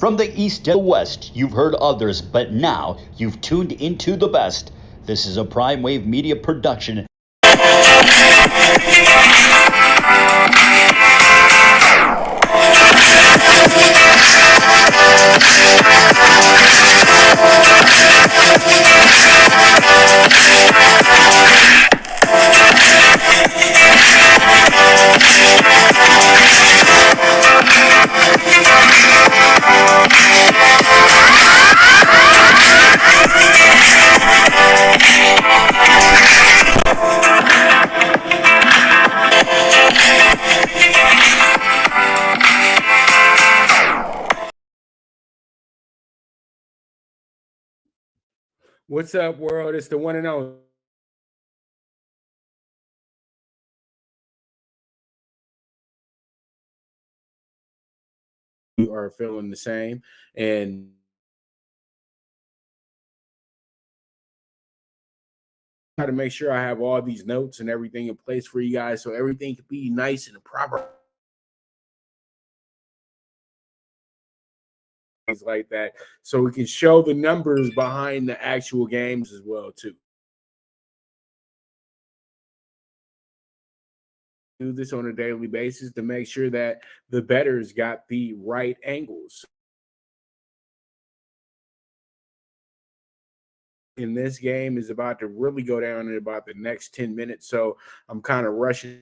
From the east to the west, you've heard others, but now you've tuned into the best. This is a Prime Wave Media production. What's up, world? It's the one and only. You are feeling the same, and try to make sure I have all these notes and everything in place for you guys, so everything can be nice and proper. Things like that, so we can show the numbers behind the actual games as well too. Do this on a daily basis to make sure that the bettors got the right angles. In this game is about to really go down in about the next 10 minutes, so I'm kind of rushing.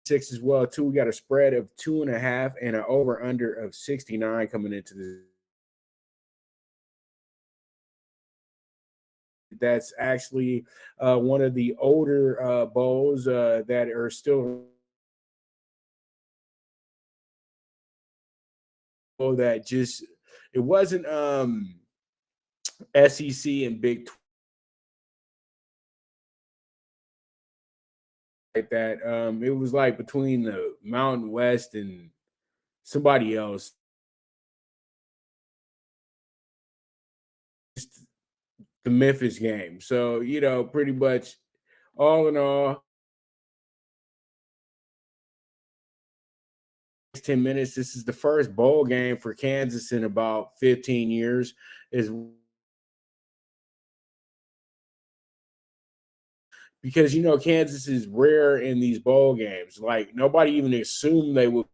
6 as well too. We got a spread of 2.5 and an over under of 69 coming into this. That's actually one of the older bowls that are still that just it wasn't SEC and Big 12 like that. It was like between the Mountain West and somebody else. The Memphis game. So, pretty much all in all, 10 minutes. This is the first bowl game for Kansas in about 15 years. Because Kansas is rare in these bowl games. Like nobody even assumed they would.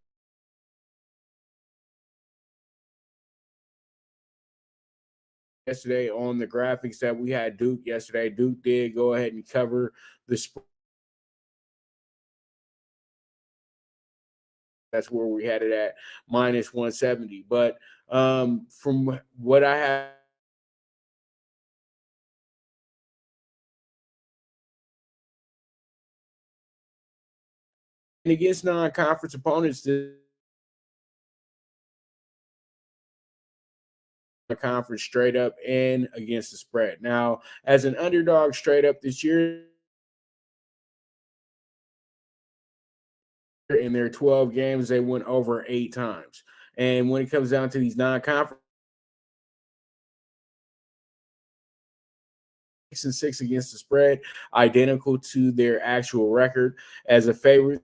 Yesterday on the graphics that we had Duke yesterday, Duke did go ahead and cover the spread. That's where we had it at minus 170. But from what I have, and against non-conference opponents, the conference straight up and against the spread. Now, as an underdog straight up this year, in their 12 games, they went over 8 times. And when it comes down to these non-conference, 6-6 against the spread, identical to their actual record as a favorite.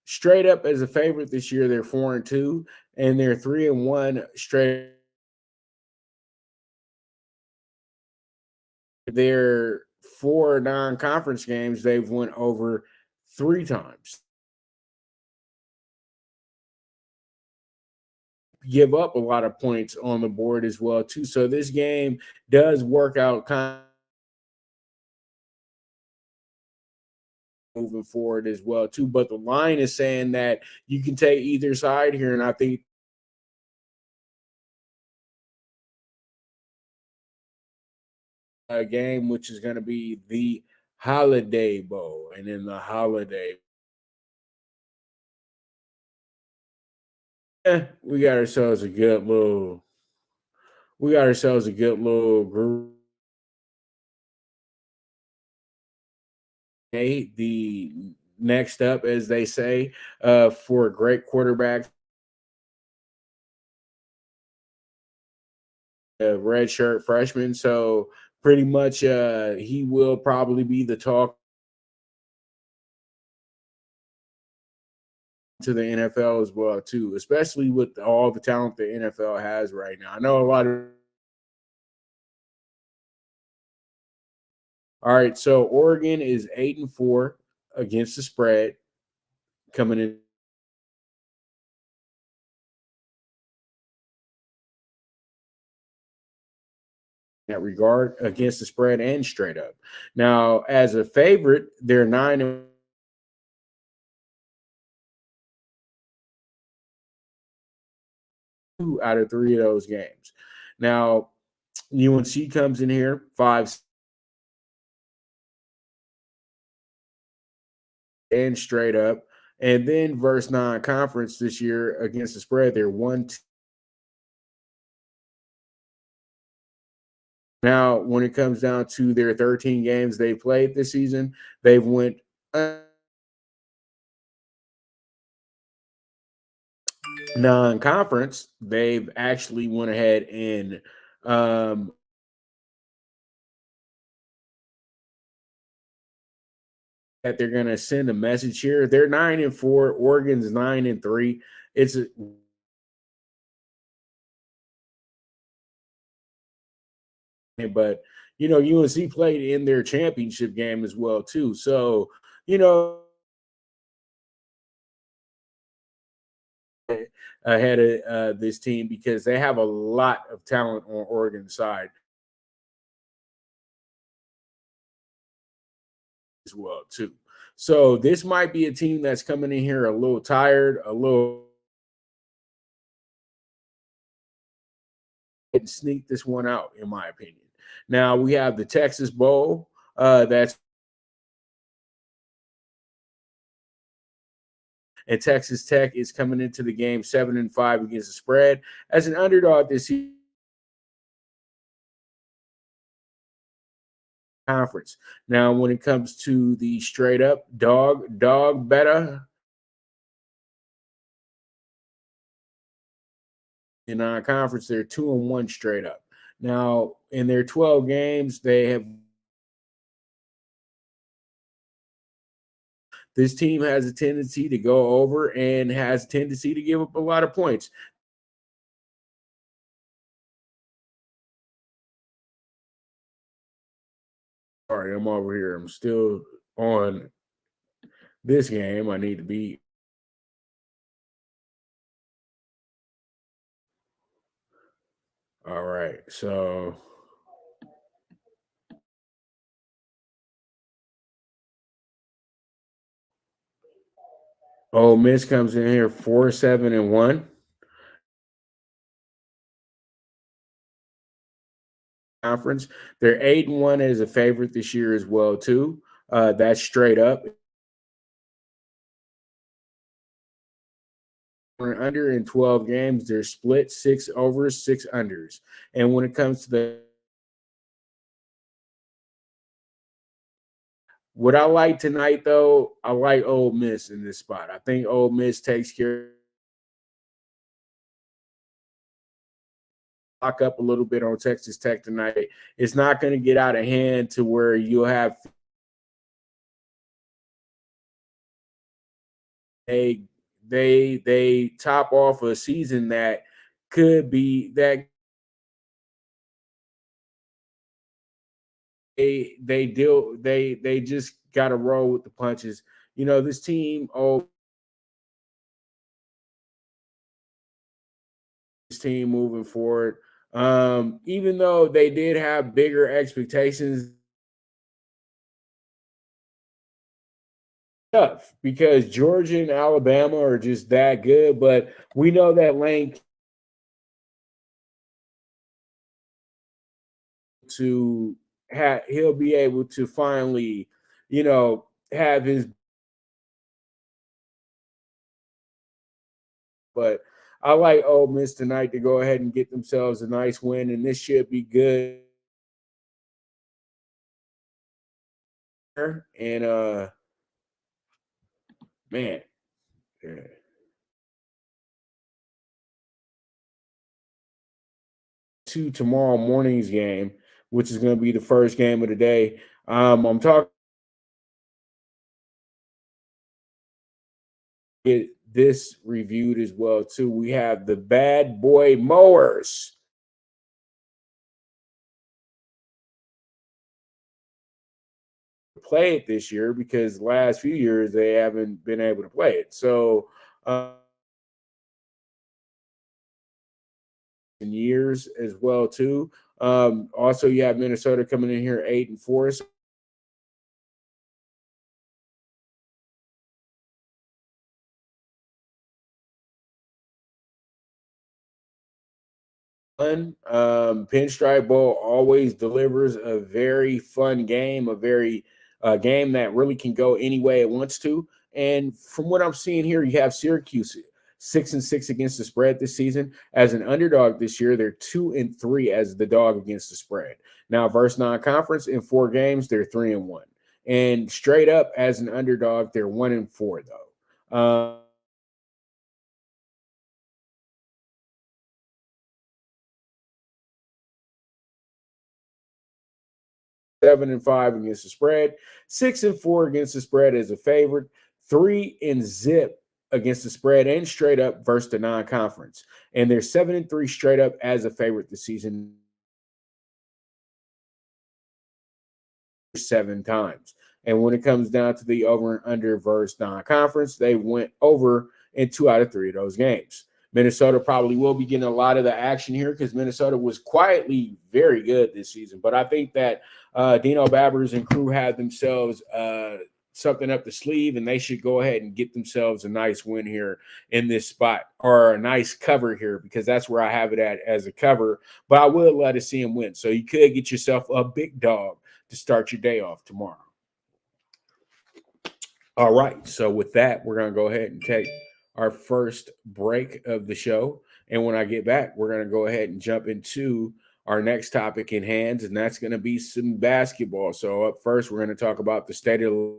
Straight up as a favorite this year, they're 4-2, and they're 3-1 straight. Their 4 non-conference games, they've went over 3 times. Give up a lot of points on the board as well too. So this game does work out kind of moving forward as well too. But the line is saying that you can take either side here, and I think a game which is going to be the Holiday Bowl, and in the Holiday, we got ourselves a good little group. The next up, as they say, for a great quarterback, a redshirt freshman. So pretty much he will probably be the talk to the NFL as well too, especially with all the talent the NFL has right now. I know a lot of. All right, so Oregon is 8-4 against the spread coming in that regard against the spread and straight up. Now, as a favorite, they're 9 2 out of 3 of those games. Now, UNC comes in here 5 and straight up, and then versus non-conference this year against the spread, they're 1-2. Now, when it comes down to their 13 games they played this season, they've went non-conference. They've actually went ahead and that they're going to send a message here. They're 9-4. Oregon's 9-3. It's but UNC played in their championship game as well too. So ahead of this team because they have a lot of talent on Oregon's side as well too. So this might be a team that's coming in here a little tired, a little and sneak this one out, in my opinion. Now we have the Texas Bowl. That's and Texas Tech is coming into the game 7-5 against the spread as an underdog this year. Conference. Now, when it comes to the straight up dog better in non-conference, they're 2-1 straight up. Now, in their 12 games, they have. This team has a tendency to go over and has a tendency to give up a lot of points. Sorry, I'm over here. I'm still on this game. I need to be. All right. So. Ole Miss comes in here 4-7-1. Conference. They're 8-1 as a favorite this year as well, too. That's straight up. Under in 12 games, they're split 6 overs, 6 unders. And when it comes to what I like tonight, though, I like Ole Miss in this spot. I think Ole Miss takes care. Lock up a little bit on Texas Tech tonight. It's not going to get out of hand to where you'll have they top off a season that could be that they just got to roll with the punches. This team, this team moving forward. Even though they did have bigger expectations, tough because Georgia and Alabama are just that good, but we know that Lane he'll be able to finally, have his. But I like Ole Miss tonight to go ahead and get themselves a nice win, and this should be good. And man, yeah. To tomorrow morning's game, which is going to be the first game of the day. I'm talking this reviewed as well too. We have the Bad Boy Mowers. Play it this year because last few years they haven't been able to play it. So in years as well too. Also, you have Minnesota coming in here 8-4. Pinstripe Bowl always delivers a very fun game, a very game that really can go any way it wants to. And from what I'm seeing here, you have Syracuse 6-6 against the spread this season. As an underdog this year, they're 2-3 as the dog against the spread. Now, versus non-conference in 4 games, they're 3-1. And straight up as an underdog, they're 1-4 though. 7-5 against the spread, 6-4 against the spread as a favorite, 3-zip against the spread and straight up versus the non-conference. And they're 7-3 straight up as a favorite this season 7 times. And when it comes down to the over and under versus non-conference, they went over in 2 out of 3 of those games. Minnesota probably will be getting a lot of the action here because Minnesota was quietly very good this season. But I think that Dino Babbers and crew had themselves something up the sleeve, and they should go ahead and get themselves a nice win here in this spot, or a nice cover here, because that's where I have it at as a cover. But I would love to see him win. So you could get yourself a big dog to start your day off tomorrow. All right. So with that, we're going to go ahead and take our first break of the show. And when I get back, we're going to go ahead and jump into our next topic in hands, and that's going to be some basketball. So up first, we're going to talk about the state of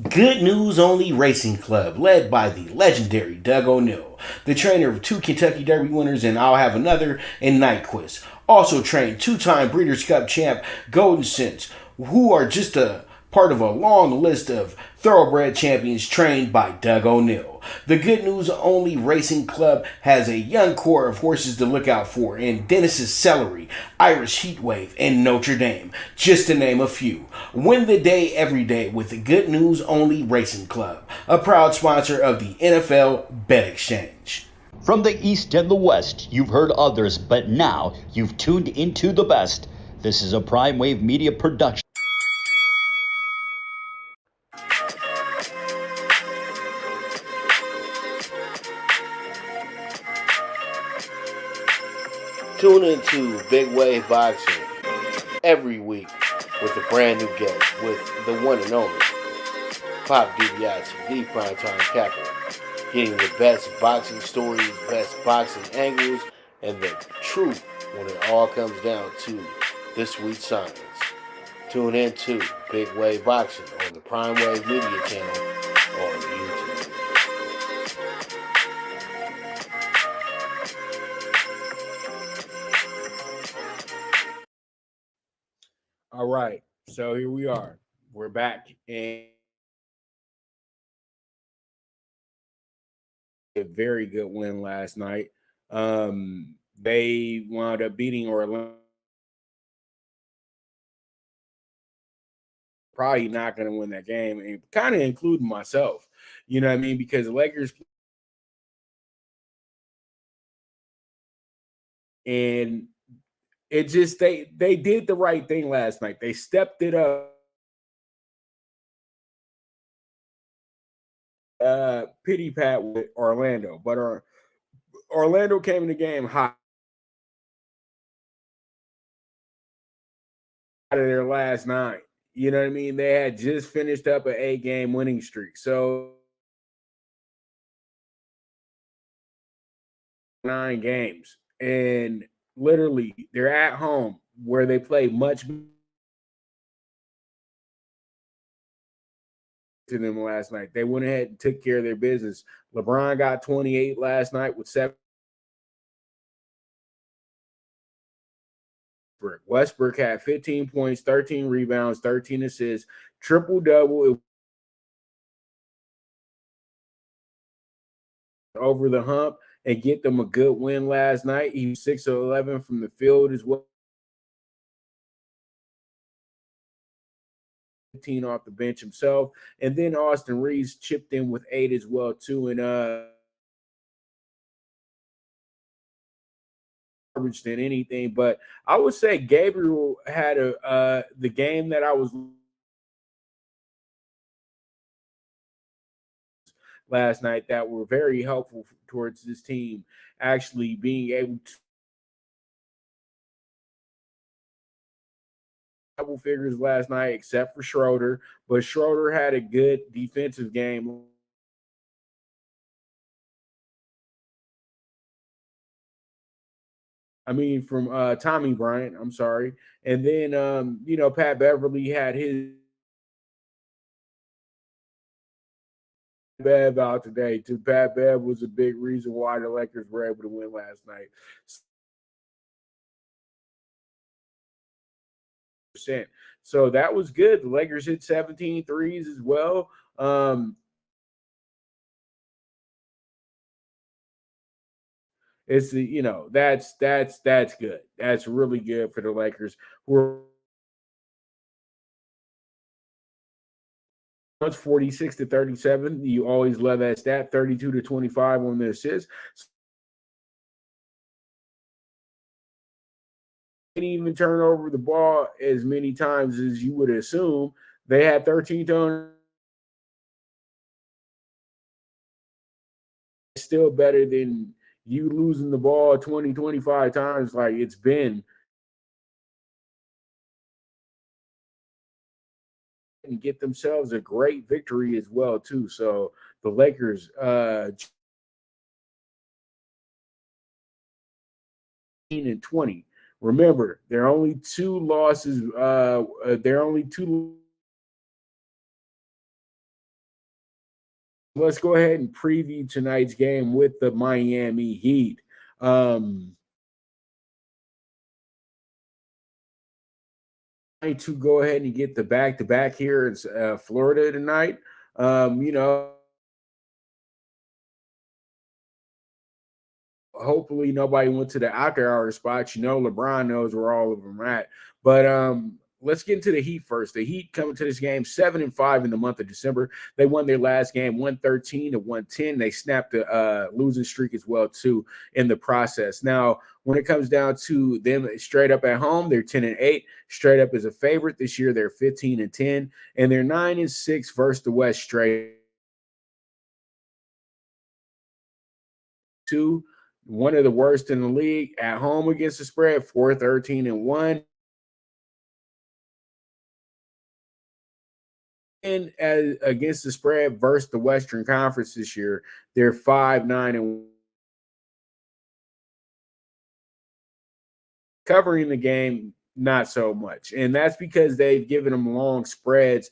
Good News Only Racing Club, led by the legendary Doug O'Neill, the trainer of 2 Kentucky Derby winners and I'll Have Another and Nyquist. Also trained 2-time Breeders' Cup champ Golden Sense, who are just a part of a long list of thoroughbred champions trained by Doug O'Neill. The Good News Only Racing Club has a young core of horses to look out for in Dennis's Celery, Irish Heatwave, and Notre Dame, just to name a few. Win the day every day with the Good News Only Racing Club, a proud sponsor of the NFL Bet Exchange. From the East and the West, you've heard others, but now you've tuned into the best. This is a Prime Wave Media production. Tune into Big Wave Boxing every week with a brand new guest, with the one and only Pop DiBiase, the PrimeTime Capper, getting the best boxing stories, best boxing angles, and the truth when it all comes down to the sweet science. Tune in to Big Wave Boxing on the Prime Wave Media channel on YouTube. All right. So here we are. We're back, and a very good win last night. They wound up beating Orlando. Probably not going to win that game, and kind of including myself. You know what I mean? Because the Lakers, and it just they did the right thing last night. They stepped it up. Pity pat with Orlando, but Orlando came in the game hot out of their last 9. You know what I mean? They had just finished up an 8-game winning streak. So 9 games, and literally they're at home where they play much better to them last night. They went ahead and took care of their business. LeBron got 28 last night with 7 Westbrook. Westbrook had 15 points, 13 rebounds, 13 assists, triple-double over the hump and get them a good win last night. He was 6 of 11 from the field as well. 15 off the bench himself. And then Austin Reeves chipped in with 8 as well, too. And than anything, but I would say Gabriel had the game that I was last night that were very helpful towards this team actually being able to double figures last night, except for Schroeder. But Schroeder had a good defensive game. I mean, from Tommy Bryant, I'm sorry. And then, Pat Beverly had his Bev out today. To Pat Bev was a big reason why the Lakers were able to win last night. So that was good. The Lakers hit 17 threes as well. It's that's good. That's really good for the Lakers. Who are 46 to 37. You always love that stat. 32 to 25 on the assists. Didn't even turn over the ball as many times as you would assume. They had 13 turnovers. Still better than you losing the ball 20, 25 times like it's been. And get themselves a great victory as well, too. So the Lakers, and 20. Remember, they're only 2 losses. They're only 2. Let's go ahead and preview tonight's game with the Miami Heat. To go ahead and get the back-to-back here in Florida tonight. Hopefully nobody went to the after hour spots. LeBron knows where all of them are at. But let's get into the Heat first. The Heat coming to this game 7-5 in the month of December. They won their last game 113 to 110. They snapped the losing streak as well too in the process. Now, when it comes down to them straight up at home, they're 10-8. Straight up as a favorite this year, they're 15-10, and they're 9-6 versus the West straight. 2. One of the worst in the league at home against the spread, 4-13-1. And against the spread versus the Western Conference this year, they're 5-9-1. Covering the game, not so much. And that's because they've given them long spreads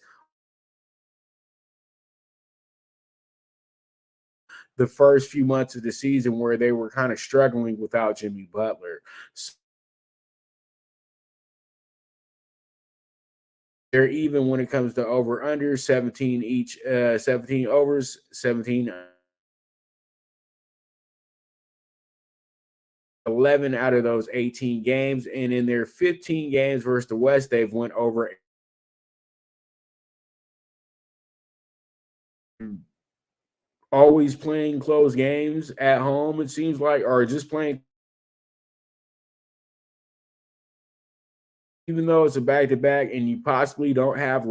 the first few months of the season where they were kind of struggling without Jimmy Butler. They're even when it comes to over-under, 17 each, 17 overs, 17 11 out of those 18 games. And in their 15 games versus the West, they've went over. Always playing close games at home, it seems like, or just playing. Even though it's a back-to-back and you possibly don't have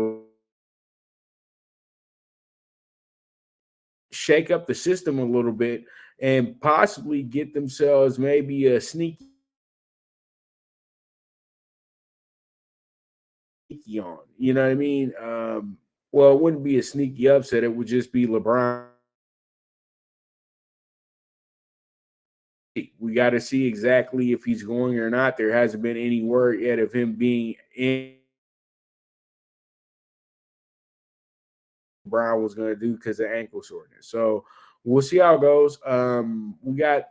shake up the system a little bit and possibly get themselves maybe a sneaky on. You know what I mean? Well, it wouldn't be a sneaky upset. It would just be LeBron. We got to see exactly if he's going or not. There hasn't been any word yet of him being in. Brown was going to do because of ankle soreness. So we'll see how it goes. We got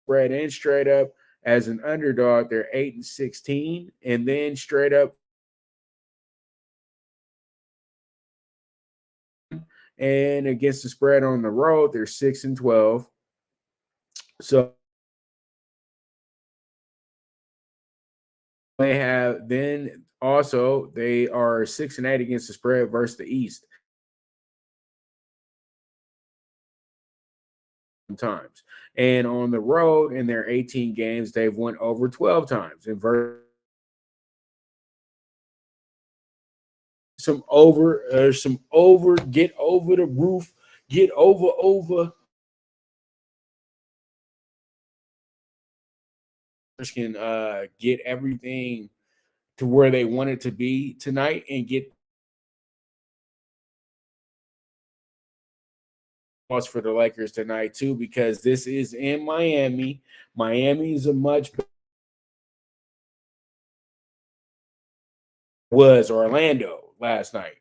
spread and straight up as an underdog, they're 8-16, and then straight up and against the spread on the road, they're 6-12. So they have then also they are 6-8 against the spread versus the East times. And on the road in their 18 games, they've won over 12 times. And some over, get over the roof, get over. Can get everything to where they want it to be tonight and get for the Lakers tonight too, because this is in Miami. Miami is a much was Orlando last night.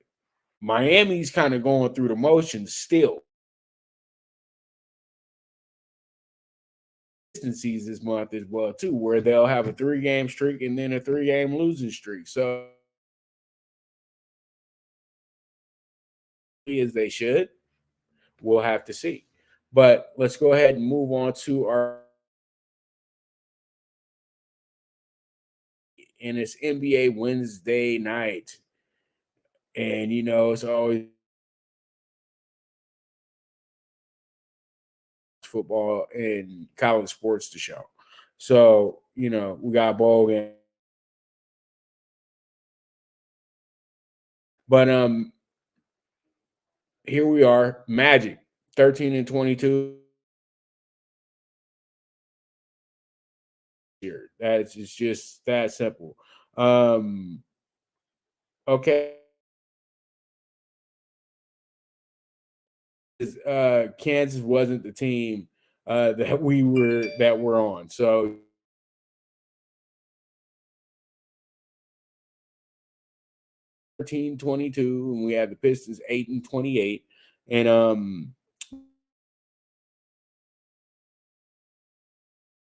Miami's kind of going through the motions still. Consistencies this month as well too, where they'll have a 3-game streak and then a 3-game losing streak. So as they should, we'll have to see. But let's go ahead and move on to our and it's NBA Wednesday night. And you know, it's always football and college sports to show. So, you know, we got bowl game. But here we are, Magic, 13-22. Here. It's just that simple. Okay. Kansas wasn't the team that we're on. So 13-22, and we had the Pistons 8-28. And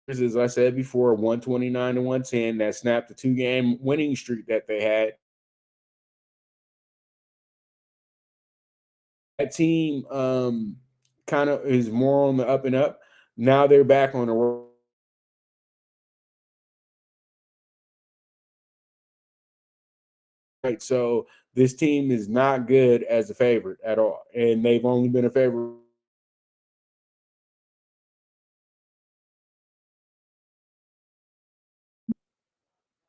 as I said before, 129-110, that snapped the 2-game winning streak that they had. That team kind of is more on the up and up. Now they're back on the road. Right, so this team is not good as a favorite at all, and they've only been a favorite.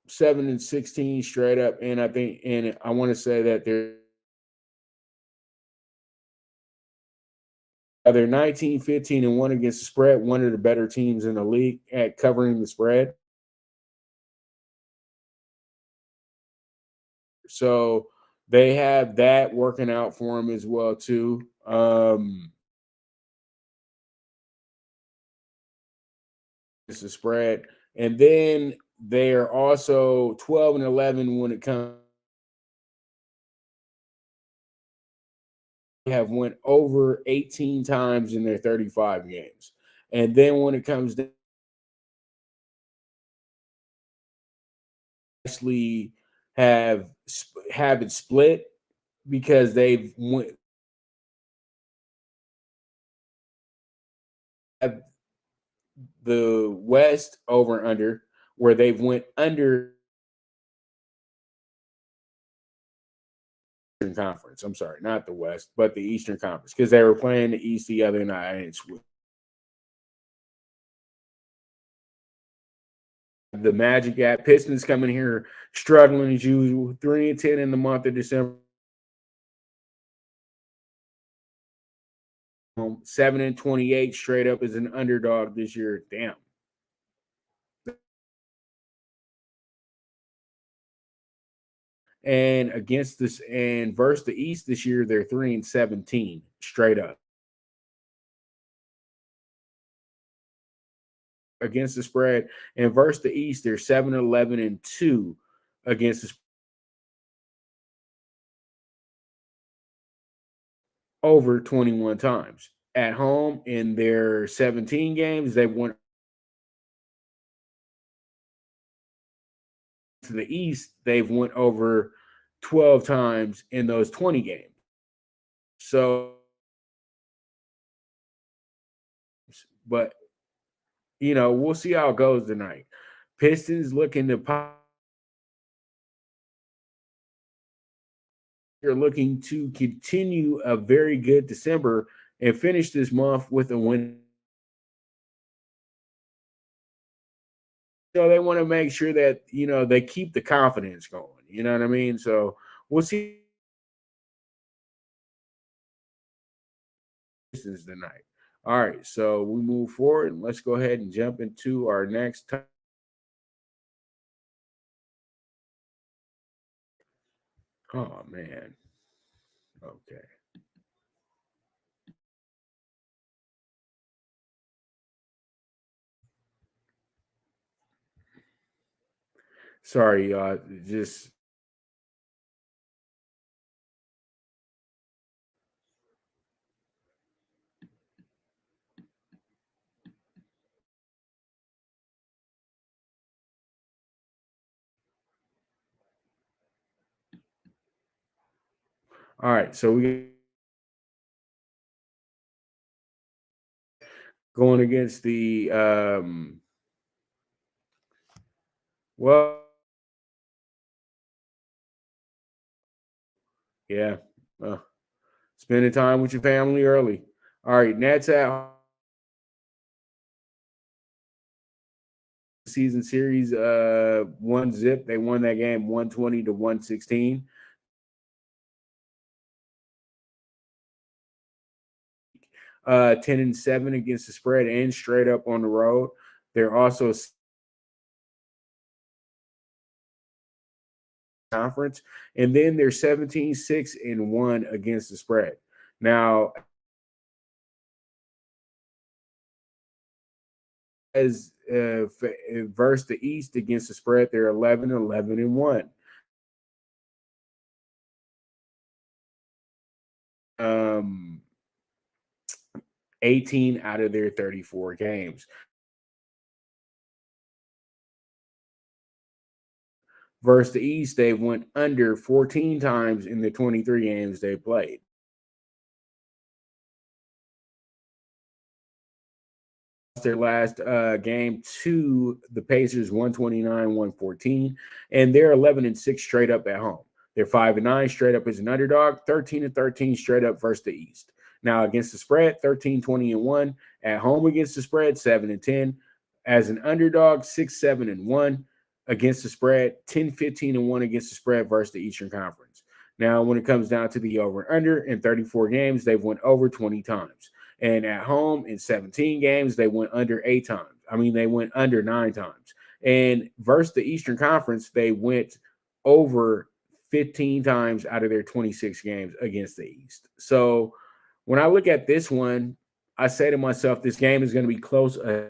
Seven and 16 straight up, and I want to say that they're 19-15-1 against the spread, one of the better teams in the league at covering the spread. So they have that working out for them as well too. It's a spread, and then they are also 12-11 when it comes. Have went over 18 times in their 35 games. And then when it comes to actually have it split because they've went the West over under where they've went under Conference. I'm sorry, not the West, but the Eastern Conference, because they were playing the East the other night. And the Magic at Pistons coming here struggling as usual, 3-10 in the month of December. 7-28 straight up as an underdog this year. Damn. And against this and versus the East this year, they're 3-17 straight up. Against the spread, and versus the East, they're 7-11-2 against the over 21 times. At home in their 17 games, they've won to the East, they've went over 12 times in those 20 games. So, but we'll see how it goes tonight. Pistons looking to You're looking to continue a very good December and finish this month with a win. So they want to make sure that they keep the confidence going. You know what I mean? So we'll see Pistons tonight. All right, so we move forward and let's go ahead and jump into our next time. Oh man. Okay. Sorry, y'all. Just all right. So we going against the well, yeah. Spending time with your family early. All right, Nets at season series 1-0. They won that game 120 to 116. Uh, 10-7 against the spread and straight up on the road. They're also conference, and then they're 17-6-1 against the spread. Now, as versus the East against the spread, they're 11-11-1. 18 out of their 34 games. Versus the East, they went under 14 times in the 23 games they played. Their last game to the Pacers 129-114, and they're 11-6 straight up at home. They're 5-9 straight up as an underdog, 13-13 straight up versus the East. Now against the spread, 13-20-1 at home against the spread, 7-10 as an underdog, 6-7-1 against the spread, 10-15-1 against the spread versus the Eastern Conference. Now, when it comes down to the over and under in 34 games, they've went over 20 times. And at home in 17 games, they went under 8 times. They went under 9 times. And versus the Eastern Conference, they went over 15 times out of their 26 games against the East. So when I look at this one, I say to myself, this game is going to be close. I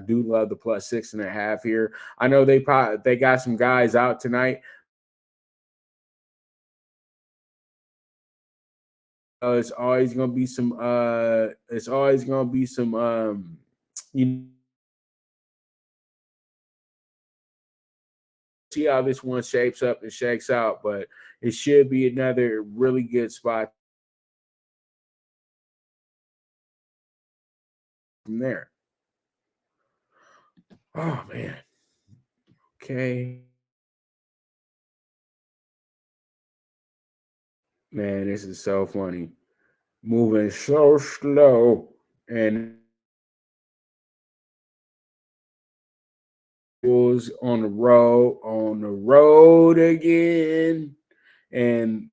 do love the plus 6.5 here. I know they got some guys out tonight. It's always gonna be some. See how this one shapes up and shakes out, but it should be another really good spot from there. Oh man. Okay. Man, this is so funny. Moving so slow and was on the road again. And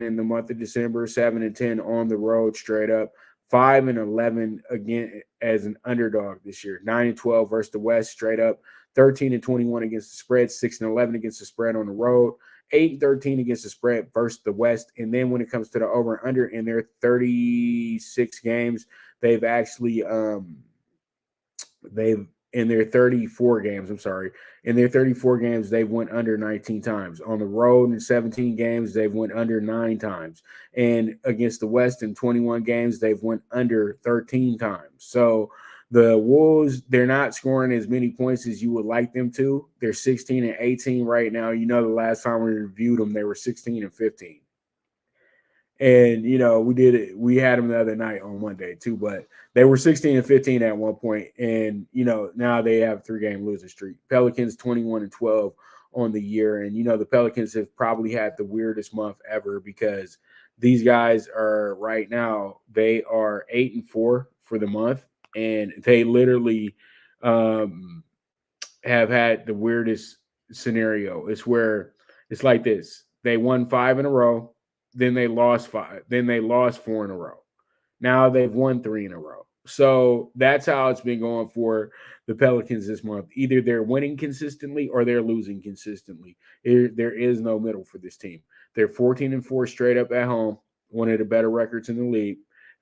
in the month of December, 7-10 on the road straight up, 5-11 again as an underdog this year, 9-12 versus the West straight up, 13-21 against the spread, 6-11 against the spread on the road, 8-13 against the spread versus the West. And then when it comes to the over and under in their 36 games, they've actually in their 34 games. I'm sorry. In their 34 games, they've went under 19 times. On the road in 17 games, they've went under 9 times. And against the West in 21 games, they've went under 13 times. So the Wolves, they're not scoring as many points as you would like them to. They're 16 and 18 right now. You know, the last time we reviewed them, they were 16 and 15. And, you know, we had them the other night on Monday too, but they were 16 and 15 at one point. And, you know, now they have a 3-game losing streak. Pelicans 21 and 12 on the year. And, you know, the Pelicans have probably had the weirdest month ever because these guys are right now, they are 8 and 4 for the month. And they literally have had the weirdest scenario. It's where it's like this. They won 5 in a row. Then they lost 5. Then they lost 4 in a row. Now they've won 3 in a row. So that's how it's been going for the Pelicans this month. Either they're winning consistently or they're losing consistently. There is no middle for this team. They're 14 and 4 straight up at home, one of the better records in the league.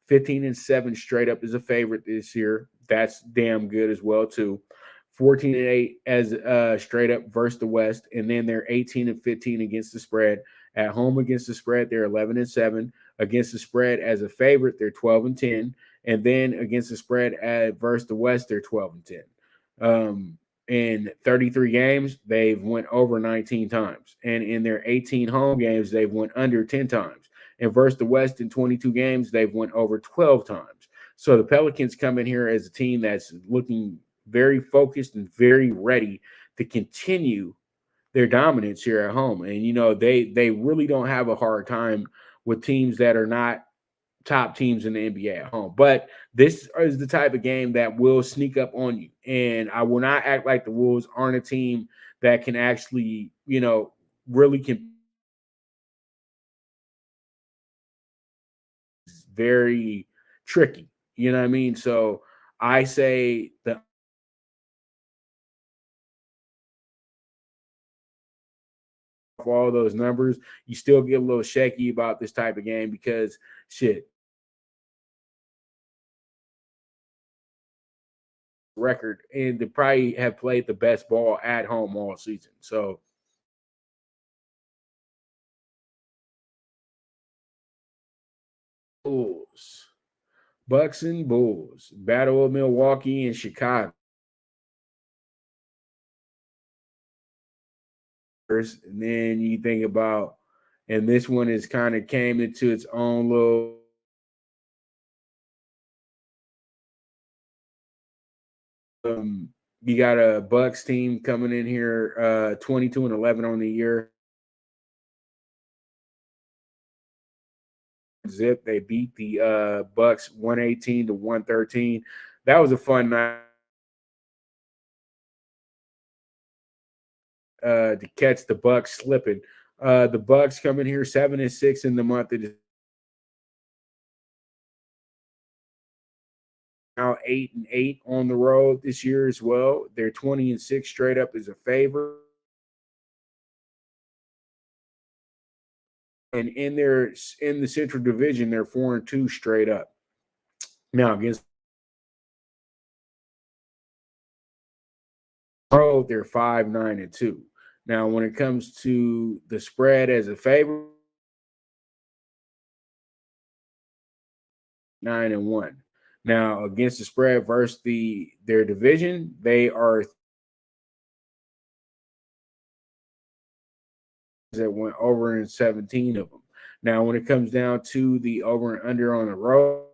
15 and 7 straight up is a favorite this year. That's damn good as well too. 14 and 8 as straight up versus the West, and then they're 18 and 15 against the spread. At home against the spread, they're 11 and 7. Against the spread as a favorite, they're 12 and 10. And then against the spread versus the West, they're 12 and 10. In 33 games, they've went over 19 times. And in their 18 home games, they've went under 10 times. And versus the West in 22 games, they've went over 12 times. So the Pelicans come in here as a team that's looking very focused and very ready to continue their dominance here at home. And, you know, they really don't have a hard time with teams that are not top teams in the NBA at home. But this is the type of game that will sneak up on you. And I will not act like the Wolves aren't a team that can actually, you know, really can. Very tricky. You know what I mean? So I say the all those numbers, you still get a little shaky about this type of game because shit. Record and they probably have played the best ball at home all season. So Bulls, Bucks and Bulls, Battle of Milwaukee and Chicago. And then you think about, and this one is kind of came into its own little. You got a Bucks team coming in here, 22 and 11 on the year. Zip, they beat the Bucks 118 to 113. That was a fun night to catch the Bucks slipping. The Bucks coming here 7 and 6 in the month. It is now 8 and 8 on the road this year as well. They're 20 and 6 straight up as a favorite. And in the Central Division, they're 4 and 2 straight up. Now against the road, they're 5, 9, and 2. Now, when it comes to the spread as a favorite, 9 and 1. Now, against the spread versus their division, they are that went over in 17 of them. Now, when it comes down to the over and under on the road,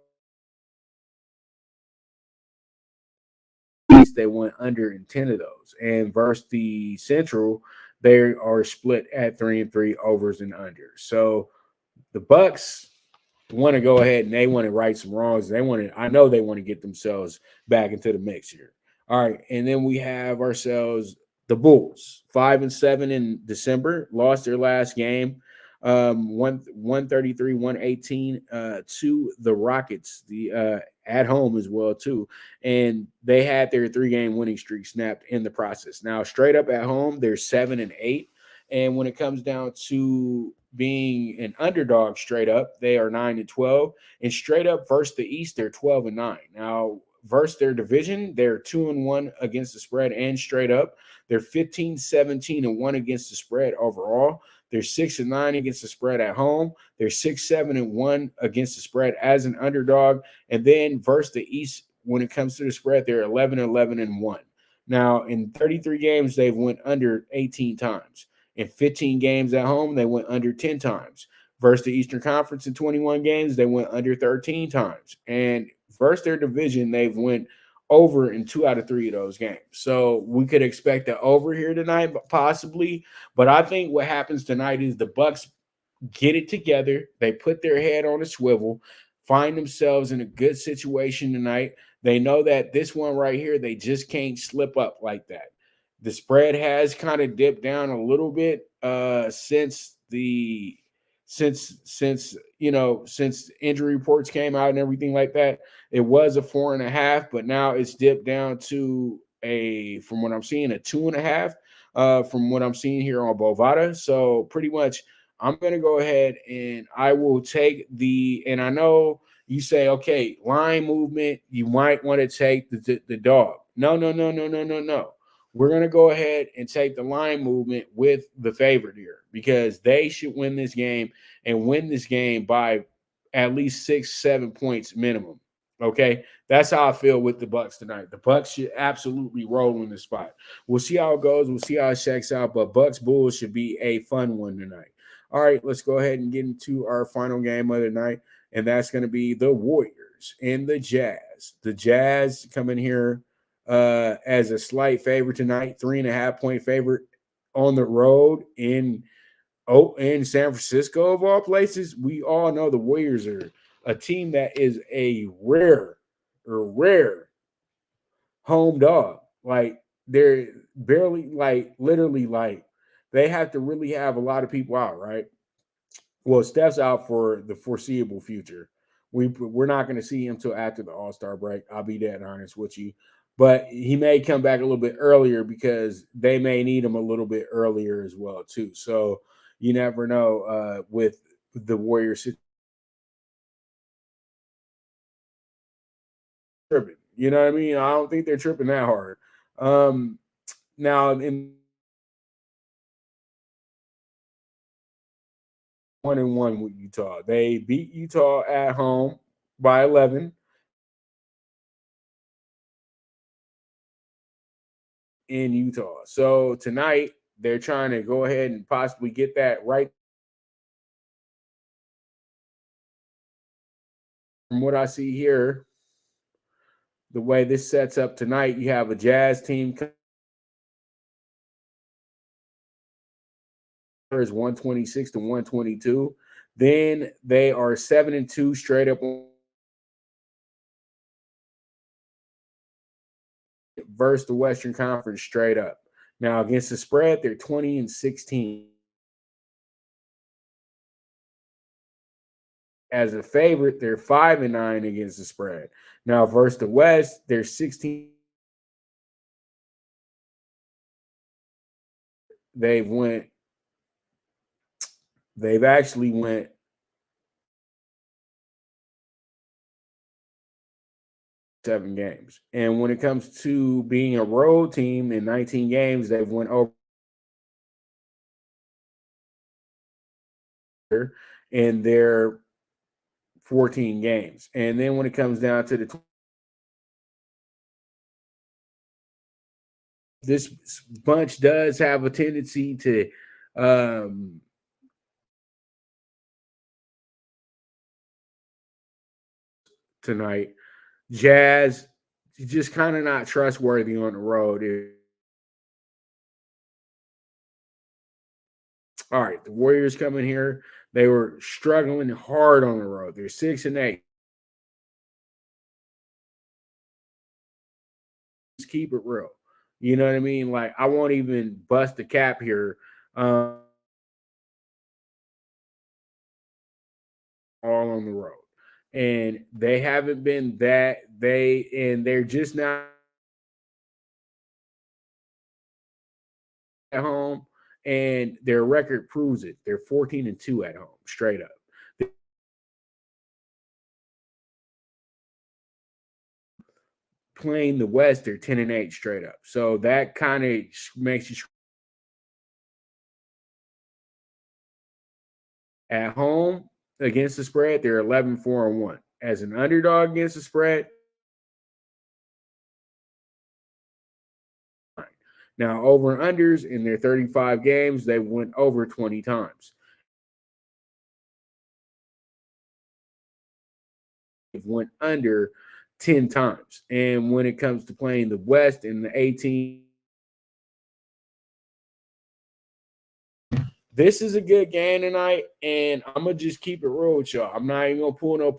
they went under in 10 of those. And versus the Central, they are split at 3 and 3 overs and unders. So the Bucks want to go ahead and they want to right some wrongs. I know they want to get themselves back into the mix here. All right, and then we have ourselves the Bulls, 5 and 7 in December, lost their last game, 133-118 to the Rockets, at home as well too, and they had their 3-game winning streak snapped in the process. Now, straight up at home, they're 7 and 8, and when it comes down to being an underdog straight up, they are 9 and 12, and straight up versus the East, they're 12 and 9. Now, versus their division, they're 2-1 against the spread and straight up. They're 15-17-1 against the spread overall. They're 6-9 against the spread at home. They're 6-7-1 against the spread as an underdog. And then versus the East, when it comes to the spread, they're 11-11-1. Now, in 33 games, they've went under 18 times. In 15 games at home, they went under 10 times. Versus the Eastern Conference in 21 games, they went under 13 times. And versus their division, they've went over in 2 out of 3 of those games. So we could expect an over here tonight, possibly. But I think what happens tonight is the Bucks get it together. They put their head on a swivel, find themselves in a good situation tonight. They know that this one right here, they just can't slip up like that. The spread has kind of dipped down a little bit since injury reports came out and everything like that. It was a 4.5, but now it's dipped down to from what I'm seeing, a 2.5 from what I'm seeing here on Bovada. So pretty much I'm going to go ahead and I will take and I know you say, okay, line movement, you might want to take the dog. No. We're going to go ahead and take the line movement with the favorite here because they should win this game and win this game by at least 6-7 points minimum. Okay, that's how I feel with the Bucks tonight. The Bucks should absolutely roll in the spot. We'll see how it goes. We'll see how it checks out. But Bucks Bulls should be a fun one tonight. All right, let's go ahead and get into our final game of the night, and that's going to be the Warriors and the Jazz. The Jazz come in here as a slight favorite tonight, 3.5-point favorite on the road in San Francisco of all places. We all know the Warriors are a team that is a rare home dog. Like they're barely literally they have to really have a lot of people out, right? Well, Steph's out for the foreseeable future. We're not going to see him till after the All-Star break. I'll be dead honest with you. But he may come back a little bit earlier because they may need him a little bit earlier as well, too. So you never know with the Warriors. Tripping. You know what I mean? I don't think they're tripping that hard. Now, in 1-1 with Utah, they beat Utah at home by 11 in Utah. So tonight they're trying to go ahead and possibly get that right. From what I see here, the way this sets up tonight, you have a Jazz team is 126-122. Then they are 7-2 straight up versus the Western Conference straight up. Now against the spread, they're 20-16. As a favorite, they're 5-9 against the spread. Now versus the West, they're 16. They've actually went 7 games. And when it comes to being a road team in 19 games, they've went over in their 14 games. And then when it comes down to this bunch does have a tendency to tonight. Jazz just kind of not trustworthy on the road. All right, the Warriors come in here. They were struggling hard on the road. They're 6-8. Just keep it real. You know what I mean? Like, I won't even bust the cap here. All on the road. And they haven't been they're just now at home, and their record proves it. They're 14-2 at home, straight up. playing the West, they're 10-8 straight up. So that kind of makes you at home against the spread, they're 11-4-1. As an underdog against the spread, now over and unders in their 35 games, they went over 20 times. They've went under 10 times. And when it comes to playing the West in the 18, this is a good game tonight, and I'm going to just keep it real with y'all. I'm not even going to pull no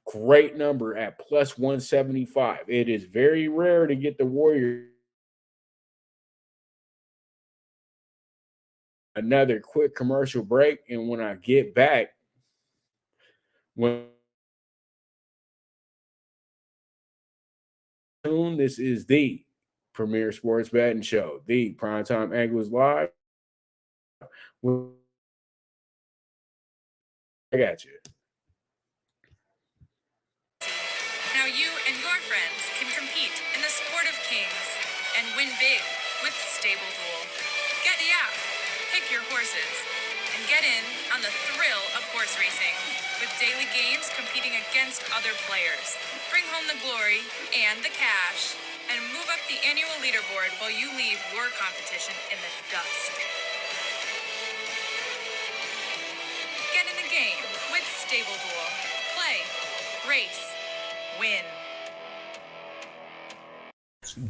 great number at plus 175. It is very rare to get the Warriors. Another quick commercial break, and when I get back, this is the premier sports betting show, the Primetime Angles Live. I got you. Now you and your friends can compete in the sport of kings and win big with Stable Duel. Get the app, pick your horses, and get in on the thrill of horse racing with daily games competing against other players. Bring home the glory and the cash, and move up the annual leaderboard while you leave your competition in the dust. Get in the game with Stable Duel. Play, race, win.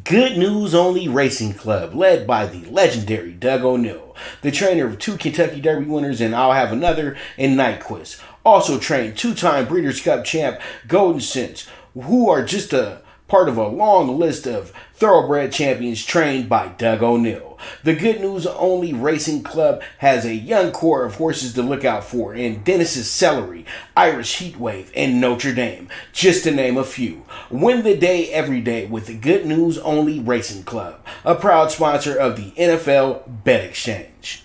Good News Only Racing Club, led by the legendary Doug O'Neill, the trainer of 2 Kentucky Derby winners and I'll Have Another and Nyquist. Also trained 2-time Breeders' Cup champ Golden Sense, who are just a part of a long list of thoroughbred champions trained by Doug O'Neill. The Good News Only Racing Club has a young core of horses to look out for in Dennis's Celery, Irish Heatwave, and Notre Dame, just to name a few. Win the day every day with the Good News Only Racing Club, a proud sponsor of the NFL Bet Exchange.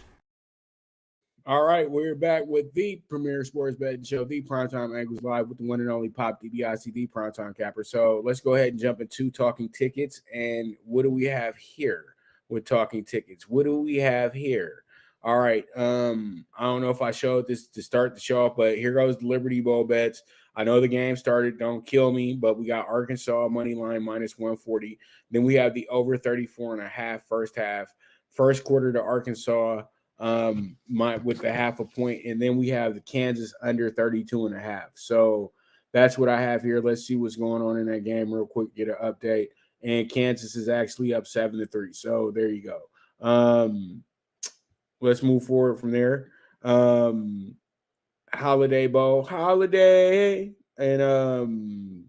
All right, we're back with the premier sports betting show, the Primetime Angles Live, with the one and only Pop DBIC, the Primetime Capper. So let's go ahead and jump into Talking Tickets. And what do we have here with Talking Tickets? What do we have here? All right, I don't know if I showed this to start the show off, but here goes the Liberty Bowl bets. I know the game started, don't kill me, but we got Arkansas money line minus 140. Then we have the over 34.5 first half, first quarter to Arkansas with the half a point, and then we have the Kansas under 32.5. So that's what I have here. Let's see what's going on in that game real quick, get an update. And Kansas is actually up 7-3. So there you go. Let's move forward from there. Holiday Bowl, holiday, and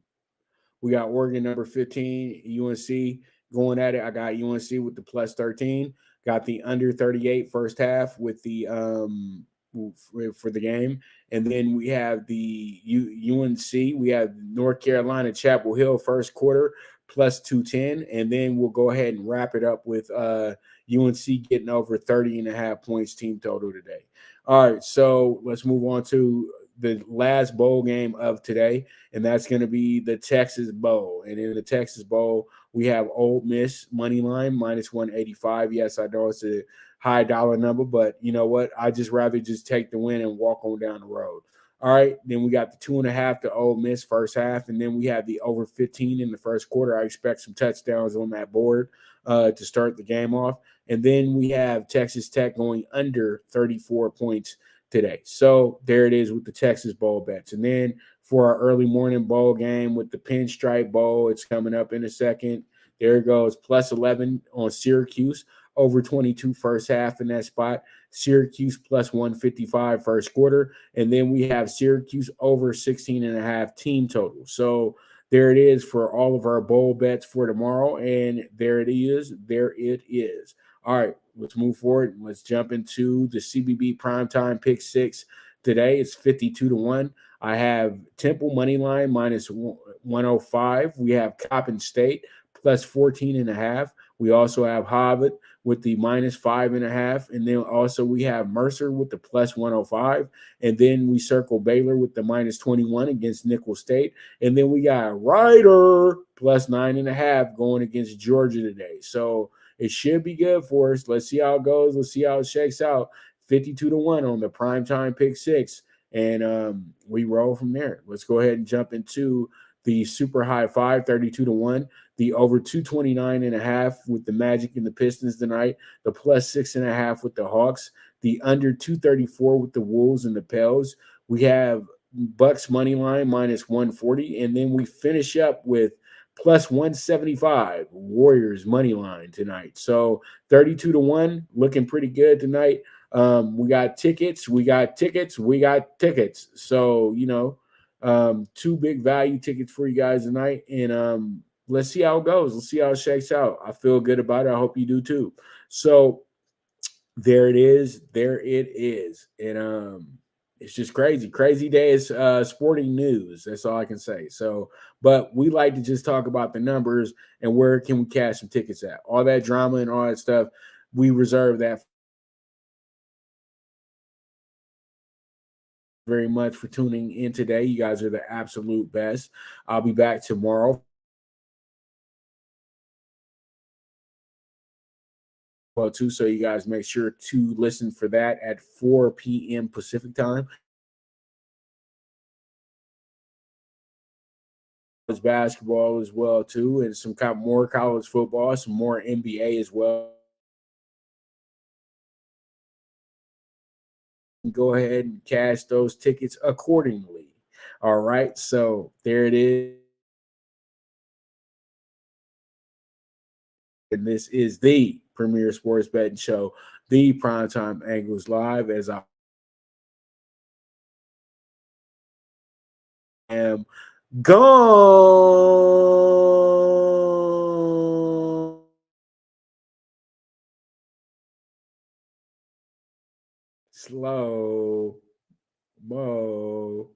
we got Oregon number 15, UNC going at it. I got UNC with the plus 13. Got the under 38 first half with the for the game. And then we have the UNC. We have North Carolina Chapel Hill first quarter plus 210. And then we'll go ahead and wrap it up with UNC getting over 30.5 points team total today. All right, so let's move on to the last bowl game of today, and that's going to be the Texas Bowl. And in the Texas Bowl, we have Ole Miss money line minus 185. Yes, I know it's a high dollar number, but you know what? I just rather just take the win and walk on down the road. All right, then we got the 2.5 to Ole Miss first half, and then we have the over 15 in the first quarter. I expect some touchdowns on that board to start the game off. And then we have Texas Tech going under 34 points today. So there it is with the Texas Bowl bets. And then for our early morning bowl game with the Pinstripe Bowl, it's coming up in a second. There it goes, plus 11 on Syracuse, over 22 first half in that spot. Syracuse plus 155 first quarter. And then we have Syracuse over 16.5 team total. So there it is for all of our bowl bets for tomorrow. And there it is. There it is. All right, let's move forward. Let's jump into the CBB PrimeTime PK6 today. It's 52-1. I have Temple money line minus 105. We have Coppin State plus 14.5. We also have Harvard with the -5.5. And then also we have Mercer with the +105. And then we circle Baylor with the -21 against Nickel State. And then we got Ryder +9.5 going against Georgia today. So it should be good for us. Let's see how it goes. Let's see how it shakes out. 52-1 on the PrimeTime PK6. And we roll from there. Let's go ahead and jump into the super high 5, 32-1. The over 229.5 with the Magic and the Pistons tonight. The +6.5 with the Hawks. The under 234 with the Wolves and the Pels. We have Bucks money line -140. And then we finish up with +175 Warriors money line tonight. So 32-1, looking pretty good tonight. We got tickets. So, two big value tickets for you guys tonight. And let's see how it goes. Let's see how it shakes out. I feel good about it. I hope you do too. So there it is. And it's just crazy day is sporting news. That's all I can say. So, but we like to just talk about the numbers and where can we cash some tickets at. All that drama and all that stuff, we reserve that. Very much for tuning in today. You guys are the absolute best. I'll be back tomorrow. Well, too, so you guys make sure to listen for that at 4 p.m. Pacific time. College basketball as well, too, and some more college football, some more NBA as well. Go ahead and cash those tickets accordingly. All right, so there it is. And this is the premier sports betting show, the PrimeTime Angles Live, as I am gone. Slow mo.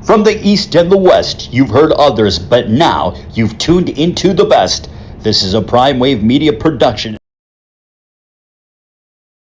From the East and the West, you've heard others, but now you've tuned into the best. This is a Prime Wave Media production.